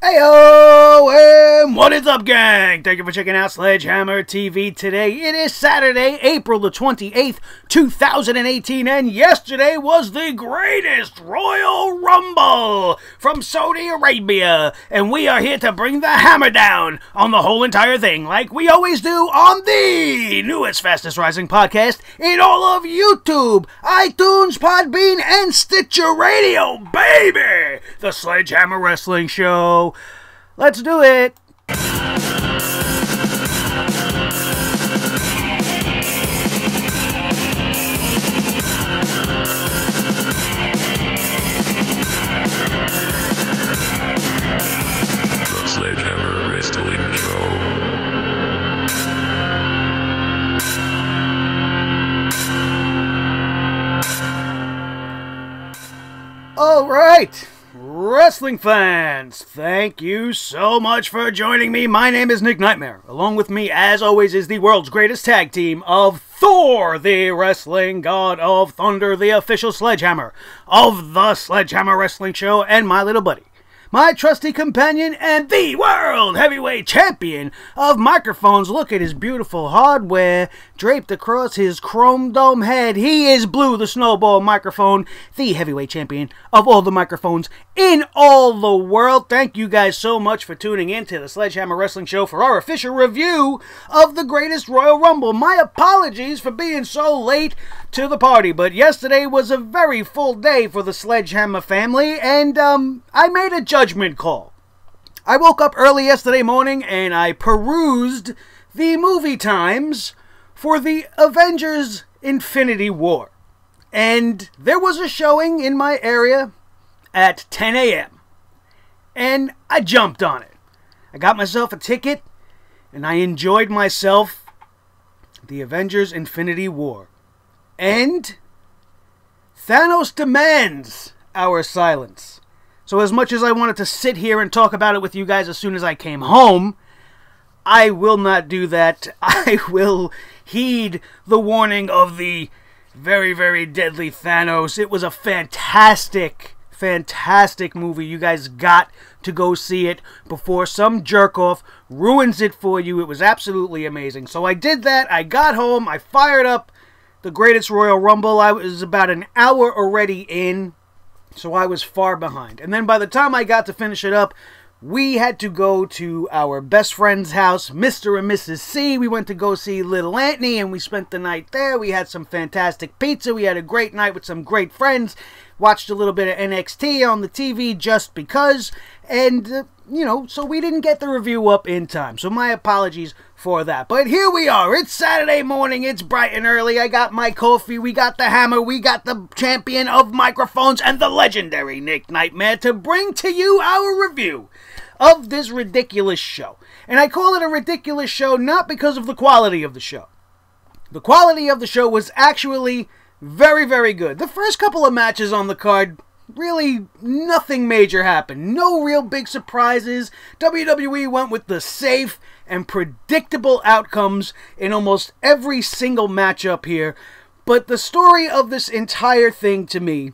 Heyo, and what is up, gang? Thank you for checking out Sledgehammer TV today. It is Saturday, April the 28th, 2018, and yesterday was the Greatest Royal Rumble from Saudi Arabia, and we are here to bring the hammer down on the whole entire thing, like we always do on the newest, fastest rising podcast in all of YouTube, iTunes, Podbean, and Stitcher Radio, baby! The Sledgehammer Wrestling Show. Let's do it! The Sledgehammer Wrestling Show. All right, wrestling fans, thank you so much for joining me. My name is Nick Nightmare. Along with me, as always, is the world's greatest tag team of Thor, the wrestling god of thunder, the official Sledgehammer of the Sledgehammer Wrestling Show, and my little buddy, my trusty companion and the world heavyweight champion of microphones. Look at his beautiful hardware draped across his chrome dome head. He is Blue the Snowball Microphone, the heavyweight champion of all the microphones in all the world. Thank you guys so much for tuning in to the Sledgehammer Wrestling Show for our official review of the Greatest Royal Rumble. My apologies for being so late to the party, but yesterday was a very full day for the Sledgehammer family, and I made a judgment call. I woke up early yesterday morning and I perused the movie times for the Avengers Infinity War. And there was a showing in my area at 10 a.m. and I jumped on it. I got myself a ticket and I enjoyed myself the Avengers Infinity War. And Thanos demands our silence. So as much as I wanted to sit here and talk about it with you guys as soon as I came home, I will not do that. I will heed the warning of the very, very deadly Thanos. It was a fantastic movie. You guys got to go see it before some jerk-off ruins it for you. It was absolutely amazing. So I did that. I got home. I fired up the Greatest Royal Rumble. I was about an hour already in, so I was far behind. And then by the time I got to finish it up, we had to go to our best friend's house, Mr. and Mrs. C. We went to go see Little Anthony, and we spent the night there. We had some fantastic pizza. We had a great night with some great friends. Watched a little bit of NXT on the TV just because. And, you know, so we didn't get the review up in time. So my apologies for that. But here we are. It's Saturday morning. It's bright and early. I got my coffee. We got the hammer. We got the champion of microphones and the legendary Nick Nightmare to bring to you our review of this ridiculous show. And I call it a ridiculous show not because of the quality of the show. The quality of the show was actually very, very good. The first couple of matches on the card, really nothing major happened. No real big surprises. WWE went with the safe and predictable outcomes in almost every single matchup here. But the story of this entire thing to me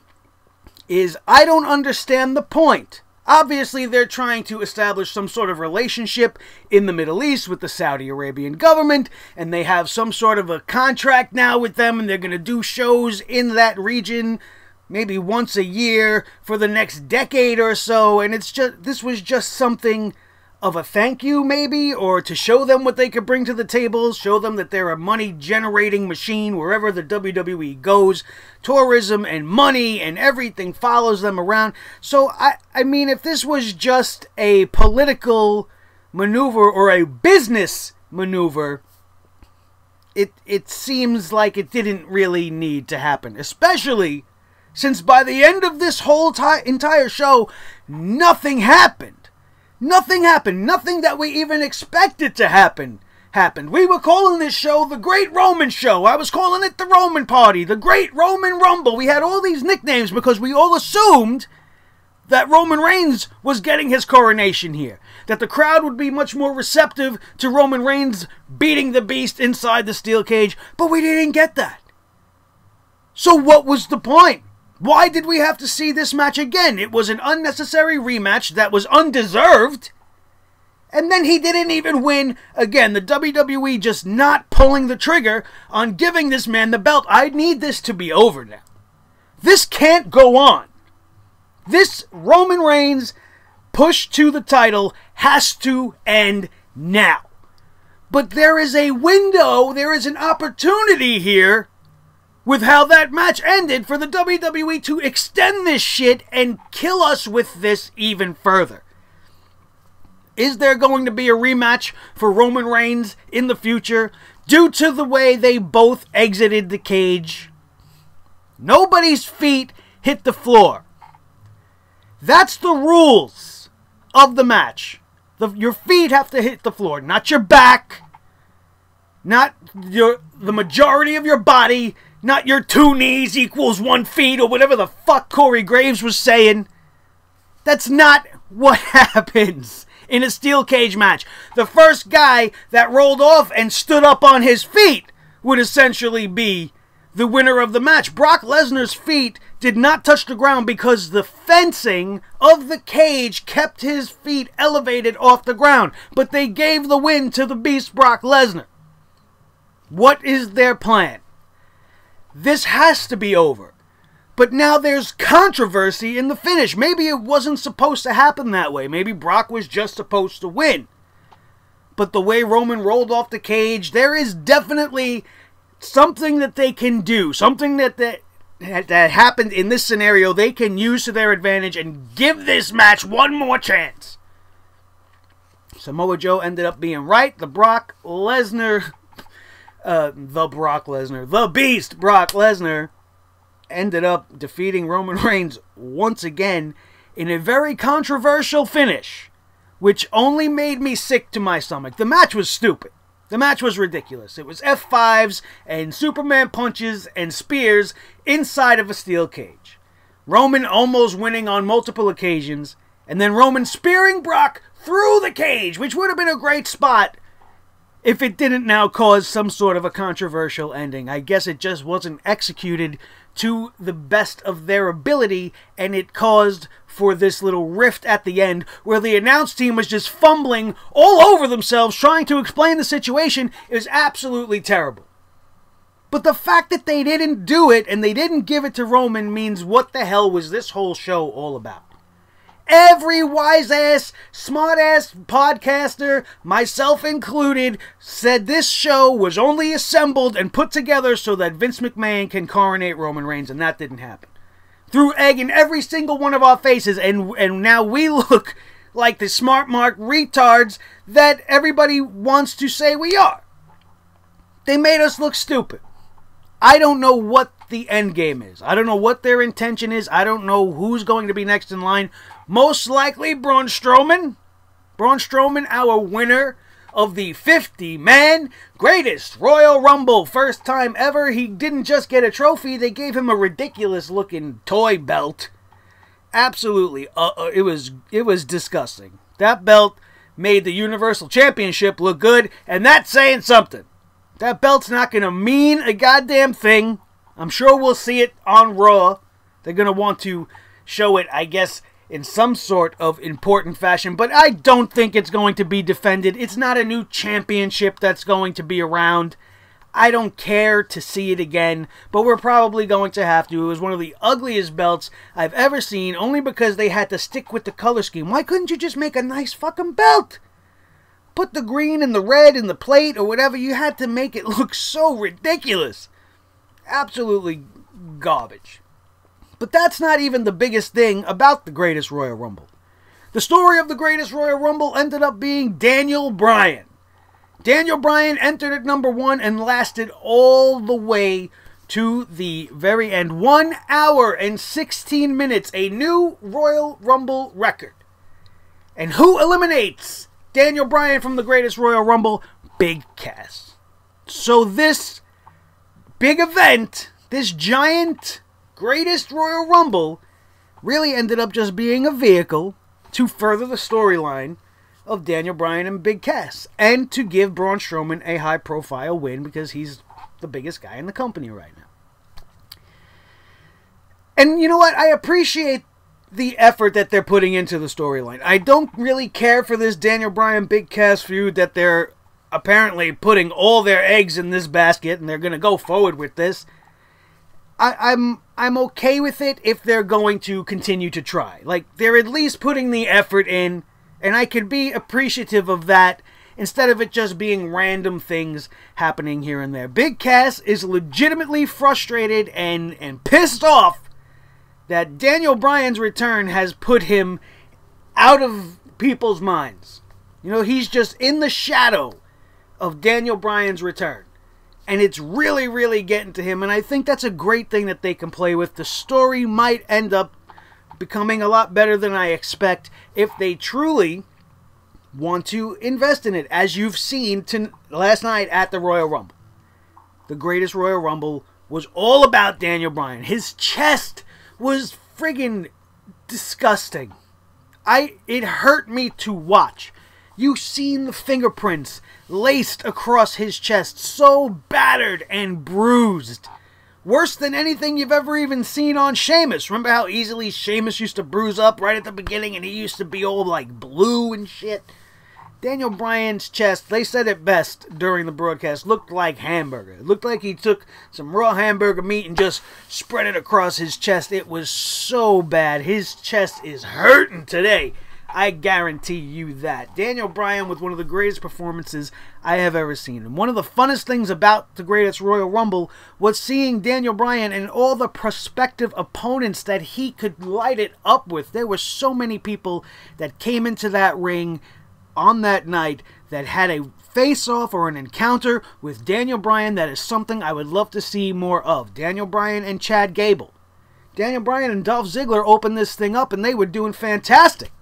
is I don't understand the point. Obviously, they're trying to establish some sort of relationship in the Middle East with the Saudi Arabian government, and they have some sort of a contract now with them, and they're going to do shows in that region maybe once a year for the next decade or so, and this was just something of a thank you, maybe, or to show them what they could bring to the table, show them that they're a money-generating machine wherever the WWE goes. Tourism and money and everything follows them around. So, I mean, if this was just a political maneuver or a business maneuver, it seems like it didn't really need to happen, especially since by the end of this whole entire show, nothing happened. Nothing happened. Nothing that we even expected to happen happened. We were calling this show the Great Roman Show. I was calling it the Roman Party, the Great Roman Rumble. We had all these nicknames because we all assumed that Roman Reigns was getting his coronation here. That the crowd would be much more receptive to Roman Reigns beating the Beast inside the steel cage. But we didn't get that. So what was the point? Why did we have to see this match again? It was an unnecessary rematch that was undeserved. And then he didn't even win. Again, the WWE just not pulling the trigger on giving this man the belt. I need this to be over now. This can't go on. This Roman Reigns push to the title has to end now. But there is a window, there is an opportunity here with how that match ended for the WWE to extend this shit and kill us with this even further. Is there going to be a rematch for Roman Reigns in the future due to the way they both exited the cage? Nobody's feet hit the floor. That's the rules of the match. Your feet have to hit the floor, not your back, not the majority of your body, not your 2 knees equals 1 feet or whatever the fuck Corey Graves was saying. That's not what happens in a steel cage match. The first guy that rolled off and stood up on his feet would essentially be the winner of the match. Brock Lesnar's feet did not touch the ground because the fencing of the cage kept his feet elevated off the ground. But they gave the win to the Beast Brock Lesnar. What is their plan? This has to be over. But now there's controversy in the finish. Maybe it wasn't supposed to happen that way. Maybe Brock was just supposed to win. But the way Roman rolled off the cage, there is definitely something that they can do. Something that happened in this scenario they can use to their advantage and give this match one more chance. Samoa Joe ended up being right. The Beast Brock Lesnar ended up defeating Roman Reigns once again in a very controversial finish, which only made me sick to my stomach. The match was stupid. The match was ridiculous. It was F5s and Superman punches and spears inside of a steel cage. Roman almost winning on multiple occasions, and then Roman spearing Brock through the cage, which would have been a great spot if it didn't now cause some sort of a controversial ending. I guess it just wasn't executed to the best of their ability, and it caused for this little rift at the end where the announce team was just fumbling all over themselves trying to explain the situation. It was absolutely terrible. But the fact that they didn't do it and they didn't give it to Roman means what the hell was this whole show all about? Every wise-ass, smart-ass podcaster, myself included, said this show was only assembled and put together so that Vince McMahon can coronate Roman Reigns, and that didn't happen. Threw egg in every single one of our faces, and now we look like the smart mark retards that everybody wants to say we are. They made us look stupid. I don't know what the end game is. I don't know what their intention is. I don't know who's going to be next in line. Most likely Braun Strowman. Braun Strowman, our winner of the 50-man Greatest Royal Rumble. First time ever. He didn't just get a trophy. They gave him a ridiculous-looking toy belt. Absolutely. It was disgusting. That belt made the Universal Championship look good, and that's saying something. That belt's not going to mean a goddamn thing. I'm sure we'll see it on Raw. They're going to want to show it, I guess, in some sort of important fashion. But I don't think it's going to be defended. It's not a new championship that's going to be around. I don't care to see it again. But we're probably going to have to. It was one of the ugliest belts I've ever seen. Only because they had to stick with the color scheme. Why couldn't you just make a nice fucking belt? Put the green and the red in the plate or whatever. You had to make it look so ridiculous. Absolutely garbage. But that's not even the biggest thing about the Greatest Royal Rumble. The story of the Greatest Royal Rumble ended up being Daniel Bryan. Daniel Bryan entered at number 1 and lasted all the way to the very end. 1 hour and 16 minutes. A new Royal Rumble record. And who eliminates Daniel Bryan from the Greatest Royal Rumble? Big Cass. So this big event, this giant Greatest Royal Rumble, really ended up just being a vehicle to further the storyline of Daniel Bryan and Big Cass, and to give Braun Strowman a high-profile win because he's the biggest guy in the company right now. And you know what? I appreciate the effort that they're putting into the storyline. I don't really care for this Daniel Bryan Big Cass feud that they're apparently putting all their eggs in this basket and they're going to go forward with this. I'm okay with it if they're going to continue to try. Like, they're at least putting the effort in, and I could be appreciative of that instead of it just being random things happening here and there. Big Cass is legitimately frustrated and pissed off that Daniel Bryan's return has put him out of people's minds. You know, he's just in the shadow of Daniel Bryan's return. And it's really, really getting to him. And I think that's a great thing that they can play with. The story might end up becoming a lot better than I expect if they truly want to invest in it. As you've seen last night at the Royal Rumble. The Greatest Royal Rumble was all about Daniel Bryan. His chest was friggin' disgusting. It hurt me to watch. You've seen the fingerprints laced across his chest, so battered and bruised. Worse than anything you've ever even seen on Sheamus. Remember how easily Sheamus used to bruise up right at the beginning and he used to be all like blue and shit? Daniel Bryan's chest, they said it best during the broadcast, looked like hamburger. It looked like he took some raw hamburger meat and just spread it across his chest. It was so bad. His chest is hurting today. I guarantee you that. Daniel Bryan with one of the greatest performances I have ever seen. And one of the funnest things about the Greatest Royal Rumble was seeing Daniel Bryan and all the prospective opponents that he could light it up with. There were so many people that came into that ring on that night that had a face-off or an encounter with Daniel Bryan. That is something I would love to see more of. Daniel Bryan and Chad Gable. Daniel Bryan and Dolph Ziggler opened this thing up and they were doing fantastic.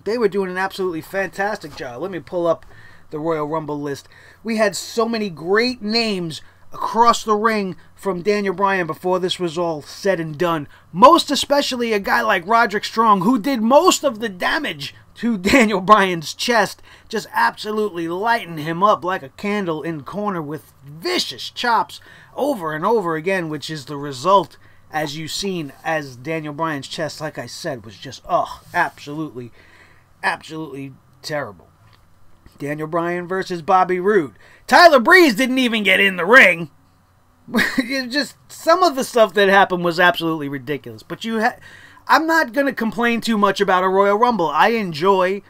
They were doing an absolutely fantastic job. Let me pull up the Royal Rumble list. We had so many great names across the ring from Daniel Bryan before this was all said and done. Most especially a guy like Roderick Strong, who did most of the damage to Daniel Bryan's chest, just absolutely lighting him up like a candle in the corner with vicious chops over and over again, which is the result, as you've seen, as Daniel Bryan's chest, like I said, was just, absolutely terrible. Daniel Bryan versus Bobby Roode. Tyler Breeze didn't even get in the ring. Just some of the stuff that happened was absolutely ridiculous. But I'm not going to complain too much about a Royal Rumble. I enjoy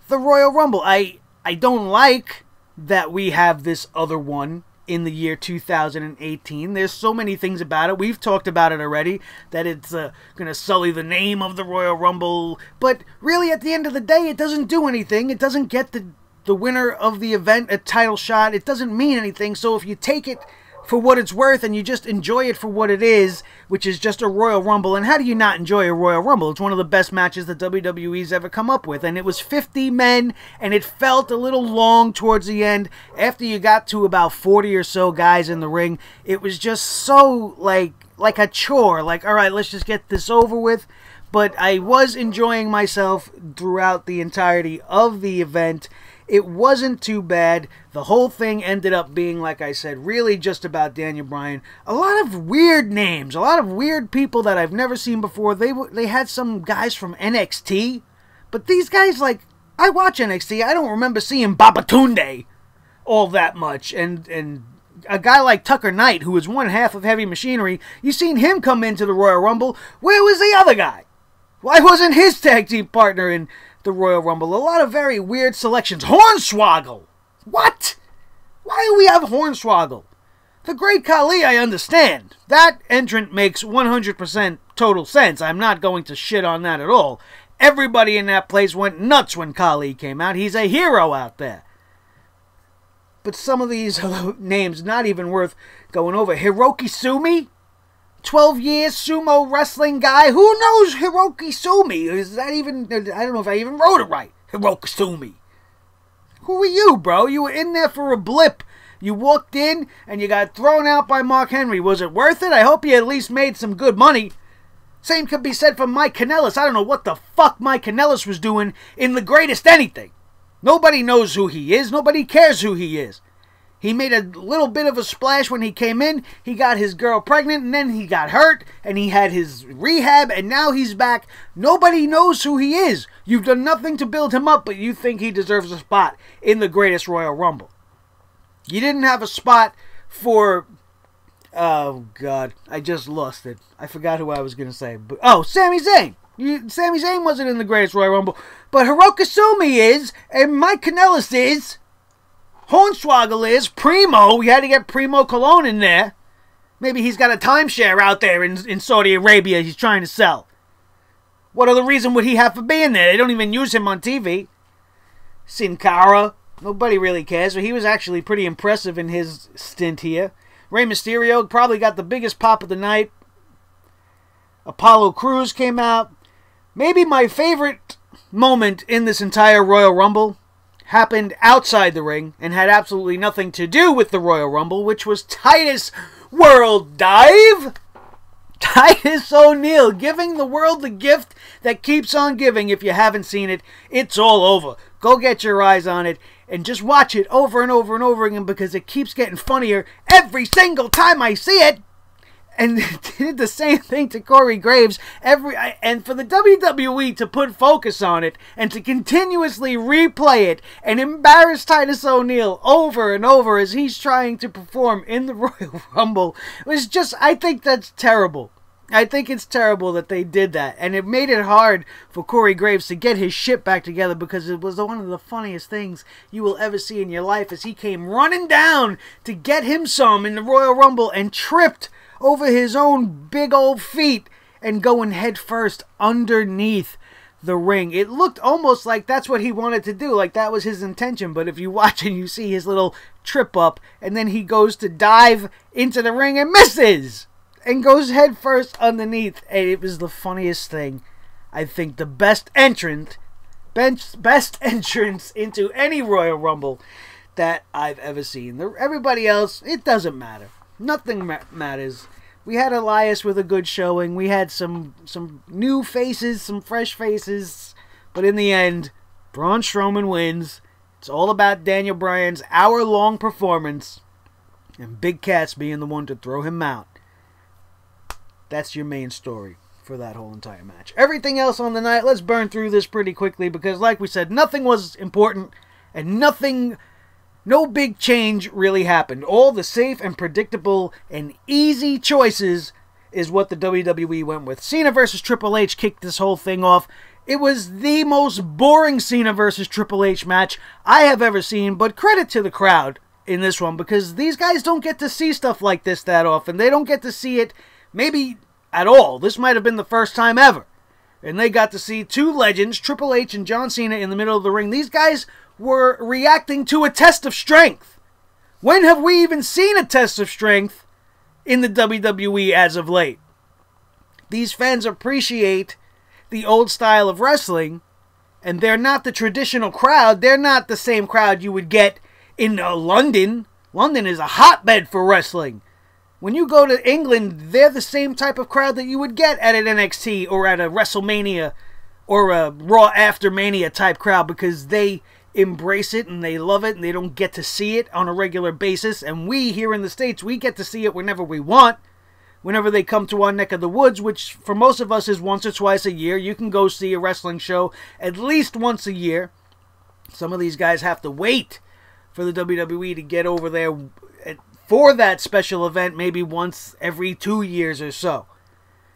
the Royal Rumble. I don't like that we have this other one in the year 2018. There's so many things about it. We've talked about it already, that it's going to sully the name of the Royal Rumble. But really, at the end of the day, it doesn't do anything. It doesn't get the winner of the event a title shot. It doesn't mean anything. So if you take it for what it's worth and you just enjoy it for what it is, which is just a Royal Rumble. And how do you not enjoy a Royal Rumble? It's one of the best matches that WWE's ever come up with. And it was 50 men, and it felt a little long towards the end. After you got to about 40 or so guys in the ring, it was just so like a chore. Like, all right, let's just get this over with. But I was enjoying myself throughout the entirety of the event. It wasn't too bad. The whole thing ended up being, like I said, really just about Daniel Bryan. A lot of weird names, a lot of weird people that I've never seen before. They had some guys from NXT, but these guys, like, I watch NXT. I don't remember seeing Babatunde all that much. And a guy like Tucker Knight, who was one half of Heavy Machinery, you seen him come into the Royal Rumble. Where was the other guy? Why wasn't his tag team partner in the Royal Rumble? A lot of very weird selections. Hornswoggle! What? Why do we have Hornswoggle? The Great Khali, I understand. That entrant makes 100% total sense. I'm not going to shit on that at all. Everybody in that place went nuts when Khali came out. He's a hero out there. But some of these names, not even worth going over. Hiroki Sumi? 12 years sumo wrestling guy. Who knows Hiroki Sumi? Is that even... I don't know if I even wrote it right. Hiroki Sumi. Who are you, bro? You were in there for a blip. You walked in and you got thrown out by Mark Henry. Was it worth it? I hope you at least made some good money. Same could be said for Mike Kanellis. I don't know what the fuck Mike Kanellis was doing in the Greatest Anything. Nobody knows who he is. Nobody cares who he is. He made a little bit of a splash when he came in. He got his girl pregnant, and then he got hurt, and he had his rehab, and now he's back. Nobody knows who he is. You've done nothing to build him up, but you think he deserves a spot in the Greatest Royal Rumble. You didn't have a spot for... Oh, God. I just lost it. I forgot who I was going to say. But, oh, Sami Zayn. Sami Zayn wasn't in the Greatest Royal Rumble, but Hiroki Sumi is, and Mike Kanellis is, Hornswoggle is, Primo. We had to get Primo Cologne in there. Maybe he's got a timeshare out there in Saudi Arabia he's trying to sell. What other reason would he have for being there? They don't even use him on TV. Sin Cara. Nobody really cares, but he was actually pretty impressive in his stint here. Rey Mysterio probably got the biggest pop of the night. Apollo Crews came out. Maybe my favorite moment in this entire Royal Rumble happened outside the ring and had absolutely nothing to do with the Royal Rumble, which was Titus World Dive. Titus Oniell giving the world the gift that keeps on giving. If you haven't seen it, it's all over. Go get your eyes on it and just watch it over and over and over again because it keeps getting funnier every single time I see it. And did the same thing to Corey Graves. And for the WWE to put focus on it and to continuously replay it and embarrass Titus Oniell over and over as he's trying to perform in the Royal Rumble was just, I think that's terrible. I think it's terrible that they did that. And it made it hard for Corey Graves to get his shit back together because it was one of the funniest things you will ever see in your life as he came running down to get him some in the Royal Rumble and tripped over his own big old feet and going head first underneath the ring. It looked almost like that's what he wanted to do, like that was his intention, but if you watch and you see his little trip up and then he goes to dive into the ring and misses and goes head first underneath, and it was the funniest thing. I think the best entrance into any Royal Rumble that I've ever seen. Everybody else, it doesn't matter. Nothing matters. We had Elias with a good showing. We had some new faces, some fresh faces. But in the end, Braun Strowman wins. It's all about Daniel Bryan's hour-long performance. And Big Cass being the one to throw him out. That's your main story for that whole entire match. Everything else on the night, let's burn through this pretty quickly. Because like we said, nothing was important. And no big change really happened. All the safe and predictable and easy choices is what the WWE went with. Cena versus Triple H kicked this whole thing off. It was the most boring Cena versus Triple H match I have ever seen, but credit to the crowd in this one because these guys don't get to see stuff like this that often. They don't get to see it maybe at all. This might have been the first time ever. And they got to see two legends, Triple H and John Cena, in the middle of the ring. These guys were reacting to a test of strength. When have we even seen a test of strength in the WWE as of late? These fans appreciate the old style of wrestling, and they're not the traditional crowd. They're not the same crowd you would get in London. London is a hotbed for wrestling. When you go to England, they're the same type of crowd that you would get at an NXT or at a WrestleMania or a Raw After Mania type crowd because they embrace it and they love it and they don't get to see it on a regular basis. And we here in the States, we get to see it whenever we want. Whenever they come to our neck of the woods, which for most of us is once or twice a year. You can go see a wrestling show at least once a year. Some of these guys have to wait for the WWE to get over there for that special event maybe once every 2 years or so.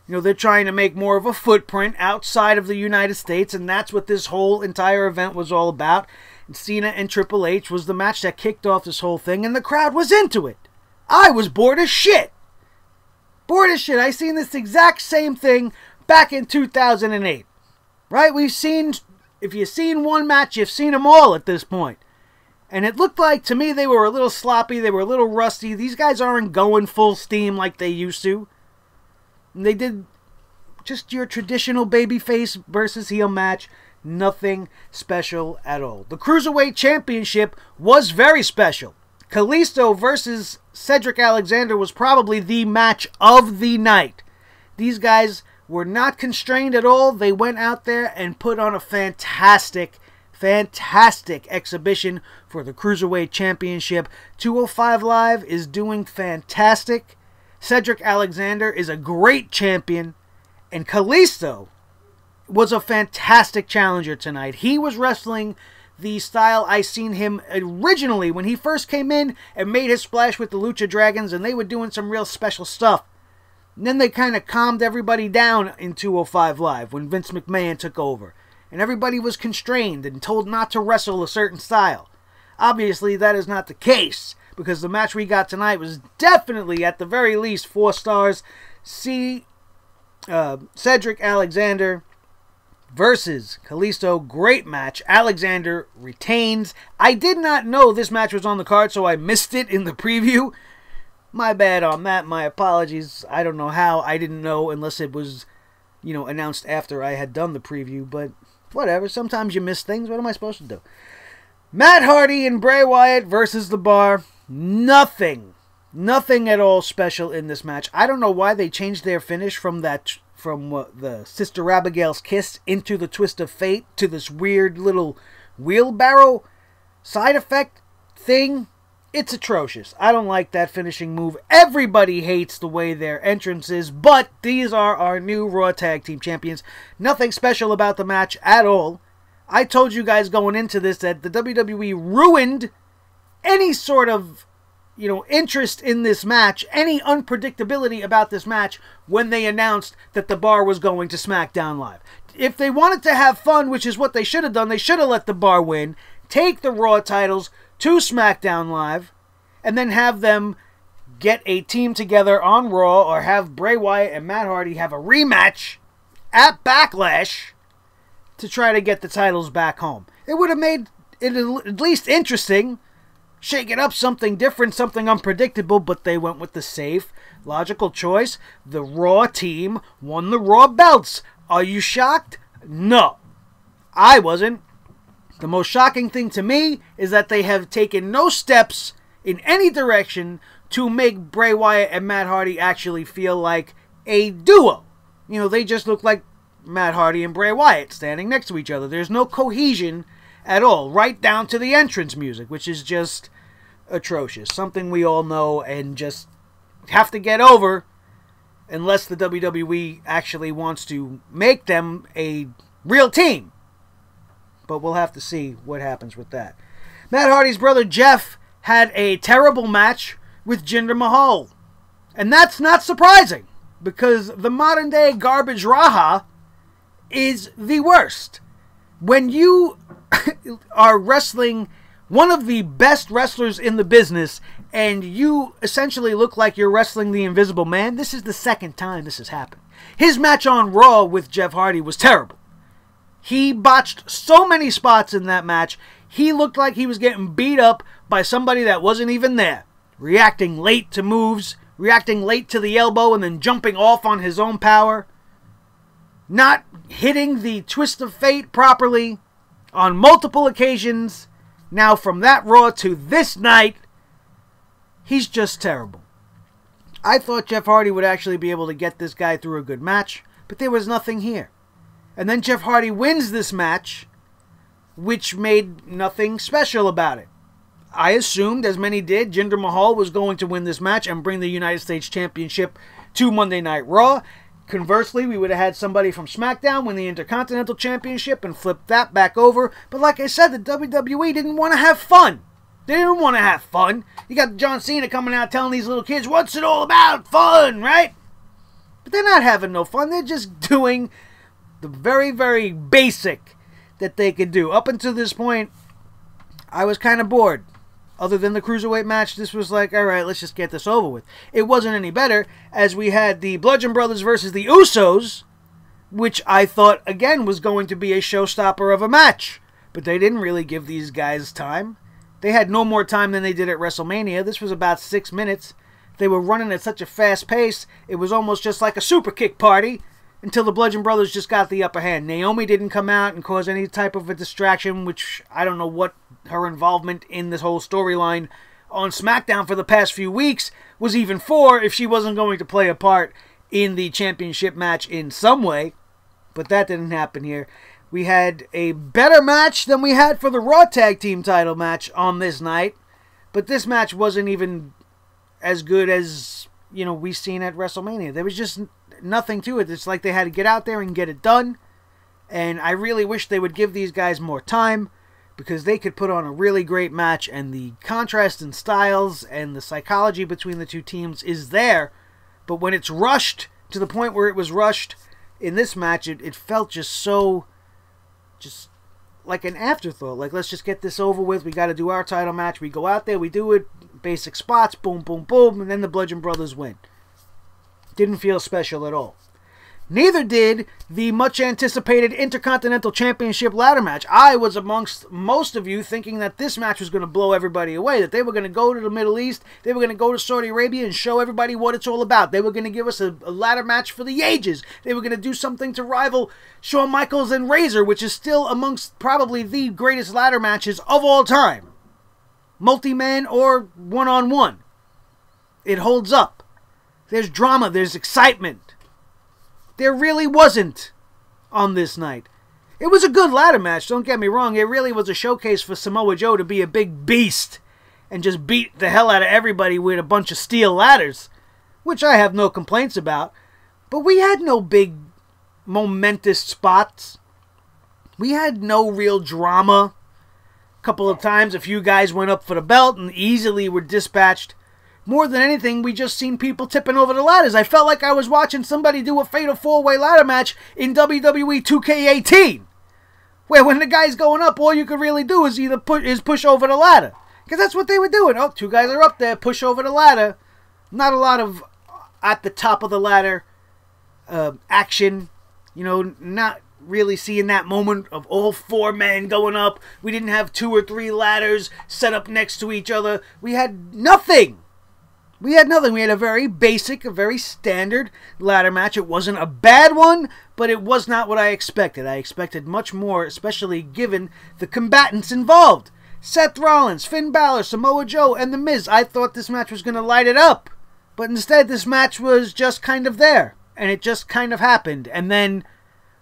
You know, they're trying to make more of a footprint outside of the United States, and that's what this whole entire event was all about. And Cena and Triple H was the match that kicked off this whole thing, and the crowd was into it. I was bored as shit. Bored as shit. I seen this exact same thing back in 2008. Right? We've seen, if you've seen one match, you've seen them all at this point. And it looked like, to me, they were a little sloppy. They were a little rusty. These guys aren't going full steam like they used to. And they did just your traditional babyface versus heel match. Nothing special at all. The Cruiserweight Championship was very special. Kalisto versus Cedric Alexander was probably the match of the night. These guys were not constrained at all. They went out there and put on a fantastic fantastic exhibition for the Cruiserweight Championship. 205 Live is doing fantastic. Cedric Alexander is a great champion. And Kalisto was a fantastic challenger tonight. He was wrestling the style I seen him originally when he first came in and made his splash with the Lucha Dragons, and they were doing some real special stuff. And then they kind of calmed everybody down in 205 Live when Vince McMahon took over. And everybody was constrained and told not to wrestle a certain style. Obviously, that is not the case, because the match we got tonight was definitely, at the very least, 4 stars. See Cedric Alexander versus Kalisto. Great match. Alexander retains. I did not know this match was on the card, so I missed it in the preview. My bad on that. My apologies. I don't know how. I didn't know unless it was, announced after I had done the preview, but whatever. Sometimes you miss things. What am I supposed to do? Matt Hardy and Bray Wyatt versus The Bar. Nothing at all special in this match. I don't know why they changed their finish from the Sister Abigail's Kiss into the Twist of Fate to this weird little wheelbarrow side effect thing. It's atrocious. I don't like that finishing move. Everybody hates the way their entrance is, but these are our new Raw Tag Team Champions. Nothing special about the match at all. I told you guys going into this that the WWE ruined any sort of, interest in this match, any unpredictability about this match when they announced that The Bar was going to SmackDown Live. If they wanted to have fun, which is what they should have done, they should have let The Bar win, take the Raw titles to SmackDown Live, and then have them get a team together on Raw, or have Bray Wyatt and Matt Hardy have a rematch at Backlash to try to get the titles back home. It would have made it at least interesting, shake it up, something different, something unpredictable, but they went with the safe, logical choice. The Raw team won the Raw belts. Are you shocked? No. I wasn't. The most shocking thing to me is that they have taken no steps in any direction to make Bray Wyatt and Matt Hardy actually feel like a duo. They just look like Matt Hardy and Bray Wyatt standing next to each other. There's no cohesion at all, right down to the entrance music, which is just atrocious. Something we all know and just have to get over, unless the WWE actually wants to make them a real team. But we'll have to see what happens with that. Matt Hardy's brother Jeff had a terrible match with Jinder Mahal. And that's not surprising, because the modern day garbage Raha is the worst. When you are wrestling one of the best wrestlers in the business, and you essentially look like you're wrestling the Invisible Man, this is the second time this has happened. His match on Raw with Jeff Hardy was terrible. He botched so many spots in that match. He looked like he was getting beat up by somebody that wasn't even there. Reacting late to moves, reacting late to the elbow, and then jumping off on his own power. Not hitting the Twist of Fate properly on multiple occasions. Now from that Raw to this night, he's just terrible. I thought Jeff Hardy would actually be able to get this guy through a good match, but there was nothing here. And then Jeff Hardy wins this match, which made nothing special about it. I assumed, as many did, Jinder Mahal was going to win this match and bring the United States Championship to Monday Night Raw. Conversely, we would have had somebody from SmackDown win the Intercontinental Championship and flip that back over. But like I said, the WWE didn't want to have fun. They didn't want to have fun. You got John Cena coming out telling these little kids, what's it all about? Fun, right? But they're not having no fun. They're just doing the very, very basic that they could do. Up until this point, I was kind of bored. Other than the Cruiserweight match, this was like, alright, let's just get this over with. It wasn't any better, as we had the Bludgeon Brothers versus the Usos, which I thought, again, was going to be a showstopper of a match. But they didn't really give these guys time. They had no more time than they did at WrestleMania. This was about 6 minutes. They were running at such a fast pace, it was almost just like a super kick party, until the Bludgeon Brothers just got the upper hand. Naomi didn't come out and cause any type of a distraction, which I don't know what her involvement in this whole storyline on SmackDown for the past few weeks was even for, if she wasn't going to play a part in the championship match in some way. But that didn't happen here. We had a better match than we had for the Raw Tag Team title match on this night. But this match wasn't even as good as, you know, we seen at WrestleMania. There was just nothing to it. It's like they had to get out there and get it done. And I really wish they would give these guys more time, because they could put on a really great match, and the contrast in styles and the psychology between the two teams is there. But when it's rushed to the point where it was rushed in this match, it felt just so, just like an afterthought. Like, let's just get this over with. We got to do our title match. We go out there, we do it, basic spots, boom, boom, boom, and then the Bludgeon Brothers win. Didn't feel special at all. Neither did the much-anticipated Intercontinental Championship ladder match. I was amongst most of you thinking that this match was going to blow everybody away, that they were going to go to the Middle East, they were going to go to Saudi Arabia and show everybody what it's all about. They were going to give us a ladder match for the ages. They were going to do something to rival Shawn Michaels and Razor, which is still amongst probably the greatest ladder matches of all time. Multi-man or one-on-one. It holds up. There's drama, there's excitement. There really wasn't on this night. It was a good ladder match, don't get me wrong. It really was a showcase for Samoa Joe to be a big beast and just beat the hell out of everybody with a bunch of steel ladders, which I have no complaints about. But we had no big momentous spots. We had no real drama. A couple of times a few guys went up for the belt and easily were dispatched. More than anything, we just seen people tipping over the ladders. I felt like I was watching somebody do a fatal four-way ladder match in WWE 2K18. Where when the guy's going up, all you could really do is either push over the ladder. Because that's what they were doing. Oh, two guys are up there, push over the ladder. Not a lot of at the top of the ladder action. You know, not really seeing that moment of all four men going up. We didn't have 2 or 3 ladders set up next to each other. We had nothing. We had nothing. We had a very basic, a very standard ladder match. It wasn't a bad one, but it was not what I expected. I expected much more, especially given the combatants involved. Seth Rollins, Finn Balor, Samoa Joe, and The Miz. I thought this match was going to light it up. But instead, this match was just kind of there. And it just kind of happened. And then,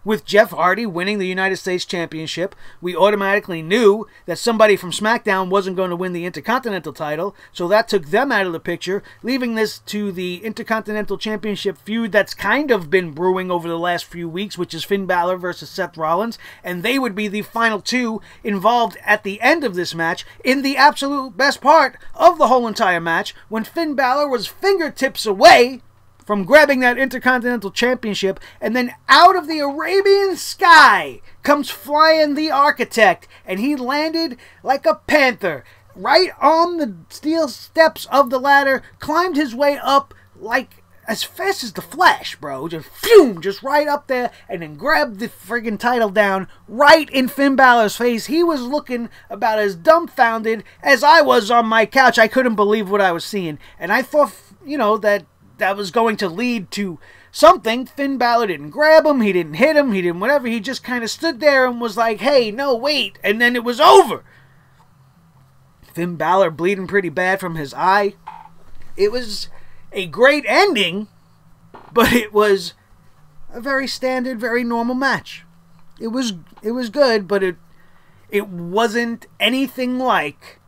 with Jeff Hardy winning the United States Championship, we automatically knew that somebody from SmackDown wasn't going to win the Intercontinental title, so that took them out of the picture, leaving this to the Intercontinental Championship feud that's kind of been brewing over the last few weeks, which is Finn Balor versus Seth Rollins, and they would be the final two involved at the end of this match in the absolute best part of the whole entire match, when Finn Balor was fingertips away from grabbing that Intercontinental Championship, and then out of the Arabian sky comes flying the Architect, and he landed like a panther right on the steel steps of the ladder, climbed his way up like as fast as the Flash, bro. Just phew, just right up there, and then grabbed the friggin' title down right in Finn Balor's face. He was looking about as dumbfounded as I was on my couch. I couldn't believe what I was seeing, and I thought, you know, that was going to lead to something. Finn Balor didn't grab him, he didn't hit him, he didn't whatever. He just kind of stood there and was like, hey, no, wait. And then it was over. Finn Balor bleeding pretty bad from his eye. It was a great ending, but it was a very standard, very normal match. It was good, but it wasn't anything like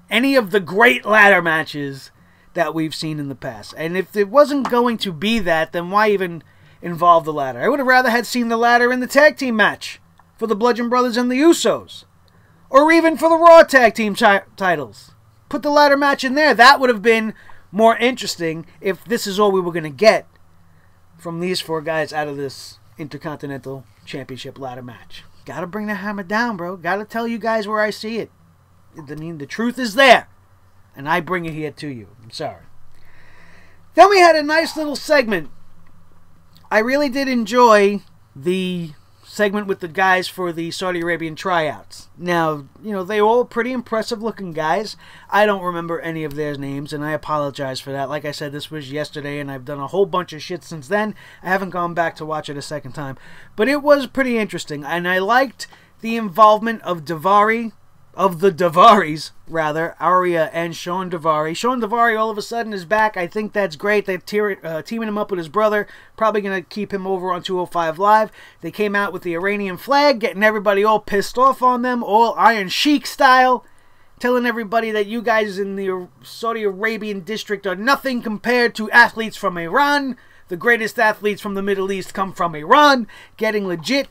any of the great ladder matches that we've seen in the past. And if it wasn't going to be that, then why even involve the ladder? I would have rather had seen the ladder in the tag team match for the Bludgeon Brothers and the Usos. Or even for the Raw tag team titles. Put the ladder match in there. That would have been more interesting if this is all we were going to get from these 4 guys out of this Intercontinental Championship ladder match. Gotta bring the hammer down, bro. Gotta tell you guys where I see it. I mean, the truth is there. And I bring it here to you. I'm sorry. Then we had a nice little segment. I really did enjoy the segment with the guys for the Saudi Arabian tryouts. Now, you know, they were all pretty impressive looking guys. I don't remember any of their names, and I apologize for that. Like I said, this was yesterday, and I've done a whole bunch of shit since then. I haven't gone back to watch it a second time. But it was pretty interesting, and I liked the involvement of Daivari of the Daivaris, rather, Arya and Sean Daivari. Sean Daivari all of a sudden is back. I think that's great. They're teaming him up with his brother. Probably going to keep him over on 205 Live. They came out with the Iranian flag, getting everybody all pissed off on them, all Iron Sheik style, telling everybody that you guys in the Saudi Arabian district are nothing compared to athletes from Iran. The greatest athletes from the Middle East come from Iran, getting legit,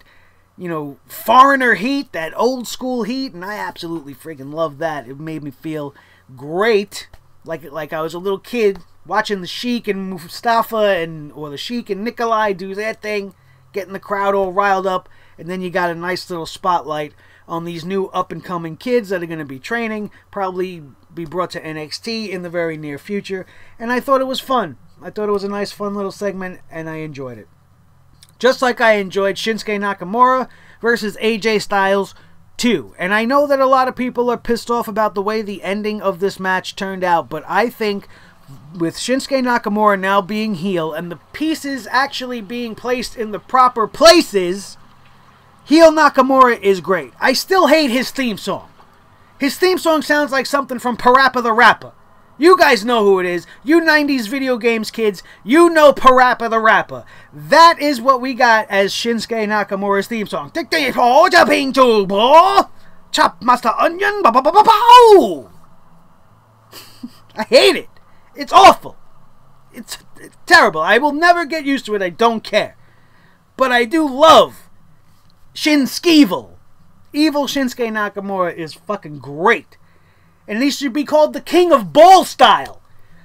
you know, foreigner heat, that old school heat, and I absolutely freaking love that. It made me feel great, like I was a little kid watching the Sheik and Mustafa or the Sheik and Nikolai do their thing, getting the crowd all riled up, and then you got a nice little spotlight on these new up-and-coming kids that are going to be training, probably be brought to NXT in the very near future, and I thought it was fun. I thought it was a nice, fun little segment, and I enjoyed it. Just like I enjoyed Shinsuke Nakamura versus AJ Styles 2. And I know that a lot of people are pissed off about the way the ending of this match turned out, but I think with Shinsuke Nakamura now being heel and the pieces actually being placed in the proper places, heel Nakamura is great. I still hate his theme song. His theme song sounds like something from Parappa the Rapper. You guys know who it is. You 90s video games kids, you know Parappa the Rapper. That is what we got as Shinsuke Nakamura's theme song. Chop Master Onion. I hate it. It's awful. It's terrible. I will never get used to it. I don't care. But I do love Shinskevil. Evil Shinsuke Nakamura is fucking great. And he should be called the King of Ball Style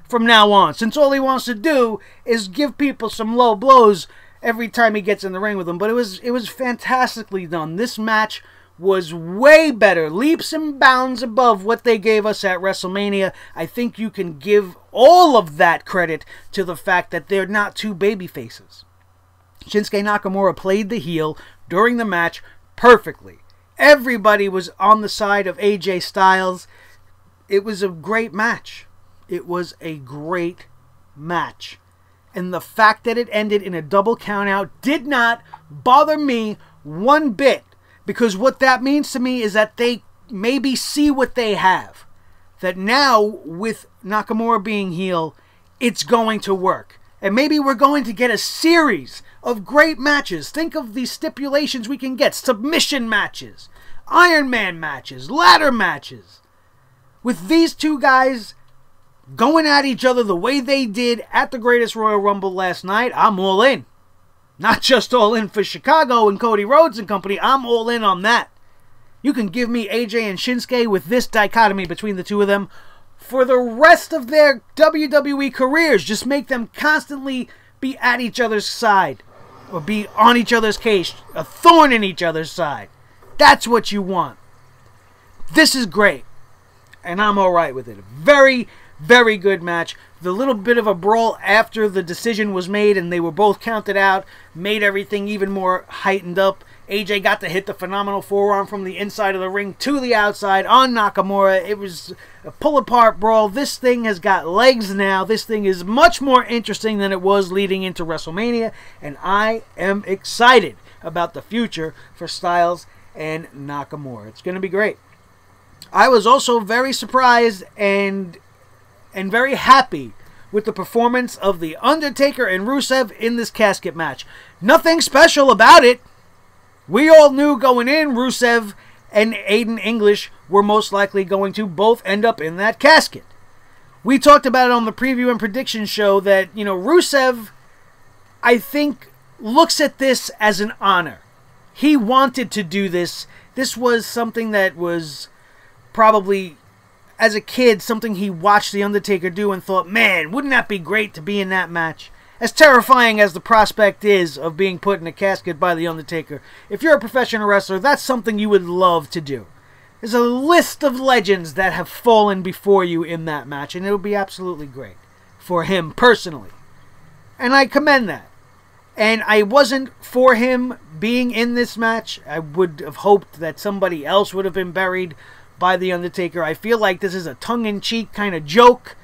from now on, since all he wants to do is give people some low blows every time he gets in the ring with them. But it was fantastically done. This match was way better, leaps and bounds above what they gave us at WrestleMania. I think you can give all of that credit to the fact that they're not two baby faces. Shinsuke Nakamura played the heel during the match perfectly. Everybody was on the side of AJ Styles. It was a great match. It was a great match. And the fact that it ended in a double countout did not bother me one bit. Because what that means to me is that they maybe see what they have. That now, with Nakamura being heel, it's going to work. And maybe we're going to get a series of great matches. Think of the stipulations we can get. Submission matches, Iron Man matches, ladder matches. With these two guys going at each other the way they did at the Greatest Royal Rumble last night, I'm all in. Not just all in for Chicago and Cody Rhodes and company, I'm all in on that. You can give me AJ and Shinsuke with this dichotomy between the two of them for the rest of their WWE careers. Just make them constantly be at each other's side or be on each other's case, a thorn in each other's side. That's what you want. This is great. And I'm alright with it. Very, very good match. The little bit of a brawl after the decision was made and they were both counted out made everything even more heightened up. AJ got to hit the phenomenal forearm from the inside of the ring to the outside on Nakamura. It was a pull-apart brawl. This thing has got legs now. This thing is much more interesting than it was leading into WrestleMania. And I am excited about the future for Styles and Nakamura. It's going to be great. I was also very surprised and very happy with the performance of The Undertaker and Rusev in this casket match. Nothing special about it. We all knew going in Rusev and Aiden English were most likely going to both end up in that casket. We talked about it on the preview and prediction show that, you know, Rusev, I think, looks at this as an honor. He wanted to do this. This was something that was probably, as a kid, something he watched The Undertaker do and thought, man, wouldn't that be great to be in that match? As terrifying as the prospect is of being put in a casket by The Undertaker, if you're a professional wrestler, that's something you would love to do. There's a list of legends that have fallen before you in that match, and it would be absolutely great for him personally. And I commend that. And I wasn't for him being in this match. I would have hoped that somebody else would have been buried by The Undertaker. I feel like this is a tongue-in-cheek kind of joke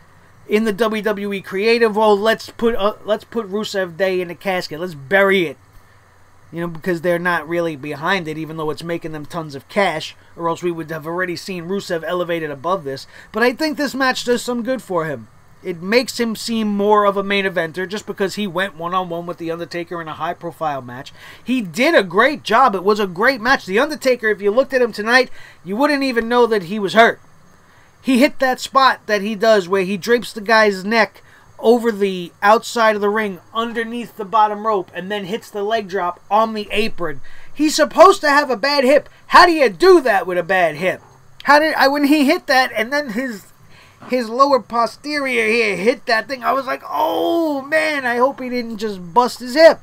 in the WWE creative. Oh, let's put Rusev Day in a casket. Let's bury it. because they're not really behind it, even though it's making them tons of cash, or else we would have already seen Rusev elevated above this. But I think this match does some good for him. It makes him seem more of a main eventer just because he went one-on-one with The Undertaker in a high-profile match. He did a great job. It was a great match. The Undertaker, if you looked at him tonight, you wouldn't even know that he was hurt. He hit that spot that he does where he drapes the guy's neck over the outside of the ring underneath the bottom rope and then hits the leg drop on the apron. He's supposed to have a bad hip. How do you do that with a bad hip? When he hit that and then his lower posterior here hit that thing, I was like, oh man, I hope he didn't just bust his hip.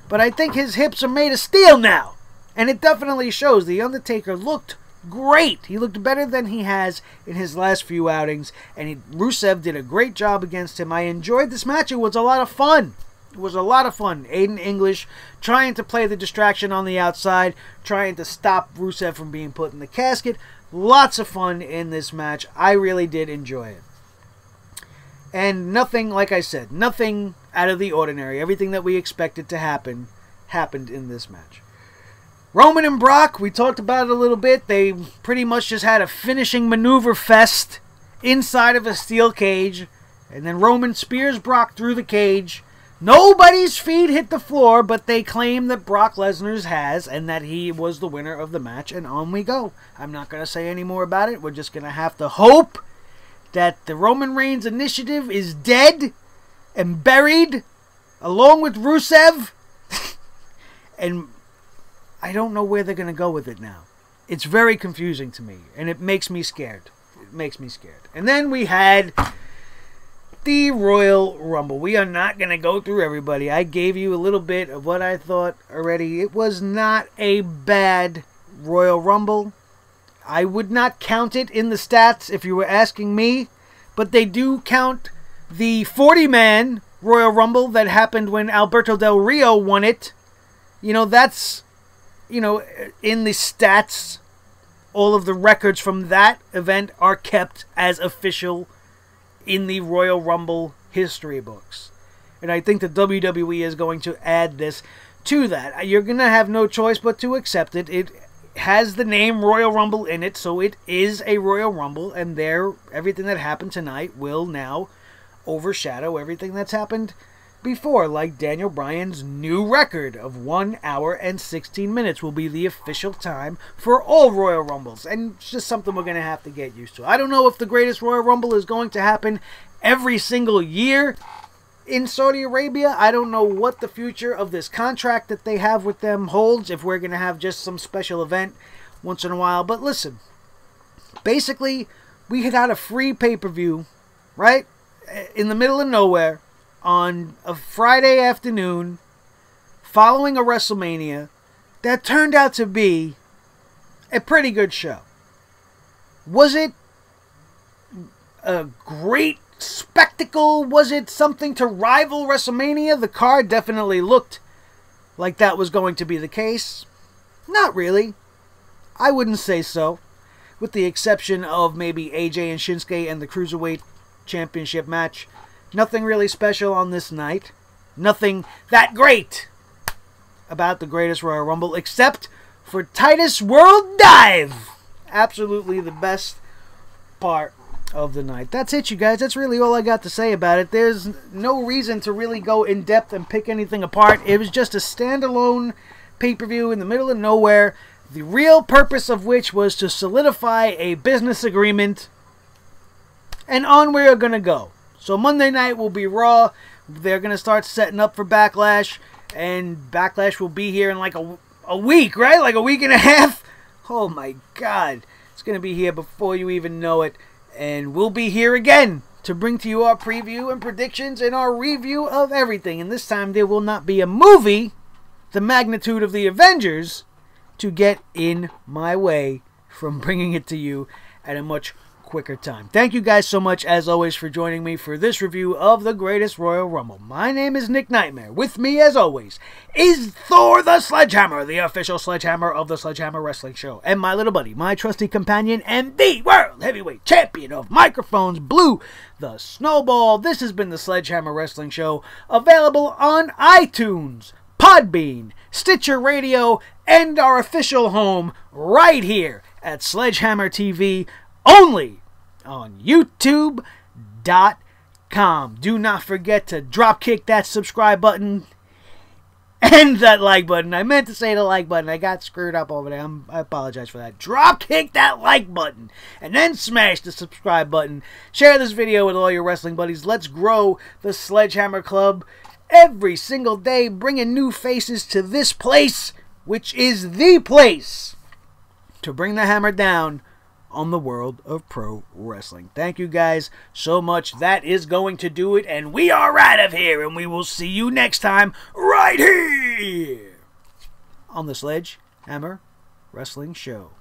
But I think his hips are made of steel now. And it definitely shows. The Undertaker looked great. He looked better than he has in his last few outings. And Rusev did a great job against him. I enjoyed this match. It was a lot of fun. It was a lot of fun. Aiden English trying to play the distraction on the outside, trying to stop Rusev from being put in the casket. Lots of fun in this match. I really did enjoy it. And nothing, like I said, nothing out of the ordinary. Everything that we expected to happen happened in this match. Roman and Brock, we talked about it a little bit. They pretty much just had a finishing maneuver fest inside of a steel cage. And then Roman spears Brock through the cage. Nobody's feet hit the floor, but they claim that Brock Lesnar's has, and that he was the winner of the match, and on we go. I'm not going to say any more about it. We're just going to have to hope that the Roman Reigns initiative is dead and buried, along with Rusev, and I don't know where they're going to go with it now. It's very confusing to me, and it makes me scared. It makes me scared. And then we had the Royal Rumble. We are not going to go through everybody. I gave you a little bit of what I thought already. It was not a bad Royal Rumble. I would not count it in the stats if you were asking me, but they do count the 40-man Royal Rumble that happened when Alberto Del Rio won it. That's, in the stats, all of the records from that event are kept as official in the Royal Rumble history books. And I think the WWE is going to add this to that. You're going to have no choice but to accept it. It has the name Royal Rumble in it, so it is a Royal Rumble, and everything that happened tonight will now overshadow everything that's happened before, like Daniel Bryan's new record of 1 hour and 16 minutes will be the official time for all Royal Rumbles, and it's just something we're going to have to get used to. I don't know if the Greatest Royal Rumble is going to happen every single year in Saudi Arabia. I don't know what the future of this contract that they have with them holds, if we're going to have just some special event once in a while. But listen, basically, we had a free pay-per-view, right, in the middle of nowhere, on a Friday afternoon following a WrestleMania that turned out to be a pretty good show. Was it a great spectacle? Was it something to rival WrestleMania? The card definitely looked like that was going to be the case. Not really. I wouldn't say so. With the exception of maybe AJ and Shinsuke and the Cruiserweight Championship match. Nothing really special on this night. Nothing that great about the Greatest Royal Rumble, except for Titus World Dive. Absolutely the best part of the night. That's it, you guys. That's really all I got to say about it. There's no reason to really go in depth and pick anything apart. It was just a standalone pay-per-view in the middle of nowhere, the real purpose of which was to solidify a business agreement, and on we are going to go. So Monday night will be Raw. They're going to start setting up for Backlash. And Backlash will be here in like a week, right? Like a week and a half. Oh my God. It's going to be here before you even know it. And we'll be here again to bring to you our preview and predictions and our review of everything. And this time there will not be a movie the magnitude of the Avengers to get in my way from bringing it to you at a much quicker time. Thank you guys so much, as always, for joining me for this review of the Greatest Royal Rumble. My name is Nick Nightmare. With me, as always, is Thor the Sledgehammer, the official Sledgehammer of the Sledgehammer Wrestling Show, and my little buddy, my trusty companion, and the World Heavyweight Champion of Microphones, Blue the Snowball. This has been the Sledgehammer Wrestling Show, available on iTunes, Podbean, Stitcher Radio, and our official home right here at Sledgehammer TV, only on YouTube.com. Do not forget to dropkick that subscribe button and that like button. I meant to say the like button. I got screwed up over there. I apologize for that. Dropkick that like button and then smash the subscribe button. Share this video with all your wrestling buddies. Let's grow the Sledgehammer Club every single day, bringing new faces to this place, which is the place to bring the hammer down on the world of pro wrestling. Thank you guys so much. That is going to do it, and we are out of here, and we will see you next time right here on the Sledgehammer Wrestling Show.